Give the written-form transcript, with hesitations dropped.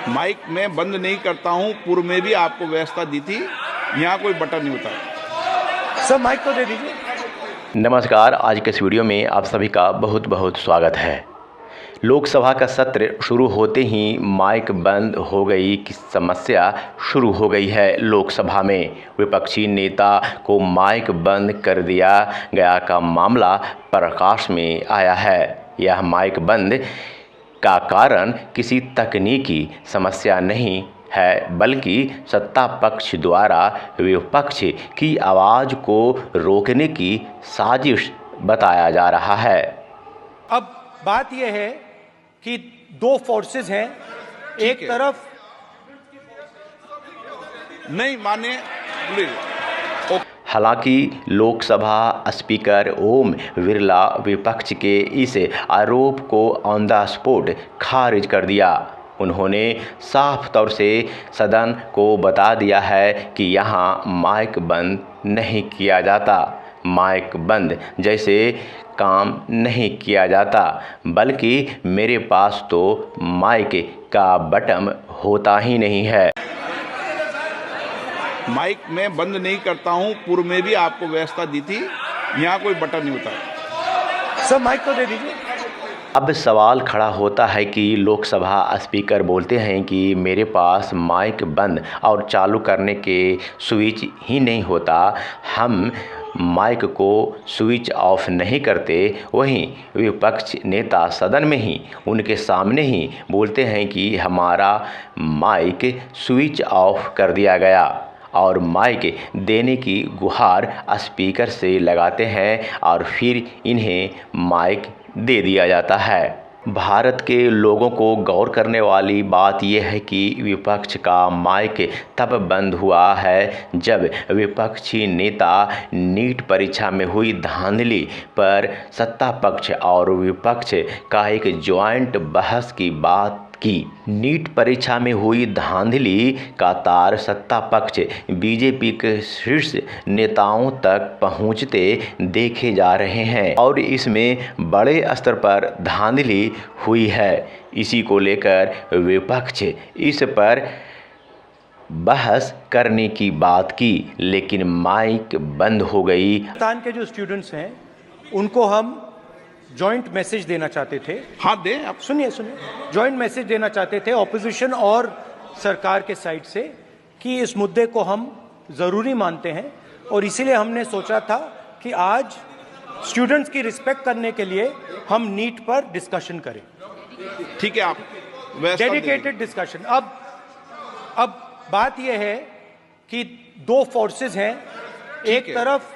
Mic मैं बंद नहीं करता हूं। पूर्व में भी आपको व्यवस्था दी थी, यहाँ कोई बटन नहीं होता। सर माइक तो दे दीजिए। नमस्कार, आज के इस वीडियो में आप सभी का बहुत बहुत स्वागत है। लोकसभा का सत्र शुरू होते ही माइक बंद हो गई की समस्या शुरू हो गई है। लोकसभा में विपक्षी नेता को माइक बंद कर दिया गया का मामला प्रकाश में आया है। यह माइक बंद का कारण किसी तकनीकी समस्या नहीं है, बल्कि सत्ता पक्ष द्वारा विपक्ष की आवाज़ को रोकने की साजिश बताया जा रहा है। अब बात यह है कि दो फोर्सेस हैं, एक तरफ नहीं माने। हालांकि लोकसभा स्पीकर ओम बिरला विपक्ष के इस आरोप को ऑन द स्पॉट खारिज कर दिया। उन्होंने साफ तौर से सदन को बता दिया है कि यहाँ माइक बंद नहीं किया जाता, माइक बंद जैसे काम नहीं किया जाता, बल्कि मेरे पास तो माइक का बटन होता ही नहीं है। माइक मैं बंद नहीं करता हूं। पूर्व में भी आपको व्यवस्था दी थी, यहाँ कोई बटन नहीं होता। सर माइक तो दे दीजिए। अब सवाल खड़ा होता है कि लोकसभा स्पीकर बोलते हैं कि मेरे पास माइक बंद और चालू करने के स्विच ही नहीं होता, हम माइक को स्विच ऑफ नहीं करते। वहीं विपक्ष नेता सदन में ही उनके सामने ही बोलते हैं कि हमारा माइक स्विच ऑफ कर दिया गया और माइक देने की गुहार स्पीकर से लगाते हैं और फिर इन्हें माइक दे दिया जाता है। भारत के लोगों को गौर करने वाली बात यह है कि विपक्ष का माइक तब बंद हुआ है जब विपक्षी नेता नीट परीक्षा में हुई धांधली पर सत्ता पक्ष और विपक्ष का एक ज्वाइंट बहस की बात की। नीट परीक्षा में हुई धांधली का तार सत्ता पक्ष बीजेपी के शीर्ष नेताओं तक पहुंचते देखे जा रहे हैं और इसमें बड़े स्तर पर धांधली हुई है। इसी को लेकर विपक्ष इस पर बहस करने की बात की, लेकिन माइक बंद हो गई। पाकिस्तान के जो स्टूडेंट्स हैं उनको हम जॉइंट मैसेज देना चाहते थे। हाँ दें, आप सुनिए जॉइंट मैसेज देना चाहते थे ऑपोजिशन और सरकार के साइड से कि इस मुद्दे को हम ज़रूरी मानते हैं और इसीलिए हमने सोचा था कि आज स्टूडेंट्स की रिस्पेक्ट करने के लिए हम नीट पर डिस्कशन करें। ठीक है, आप डेडिकेटेड डिस्कशन। अब बात यह है कि दो फोर्सेस हैं, एक तरफ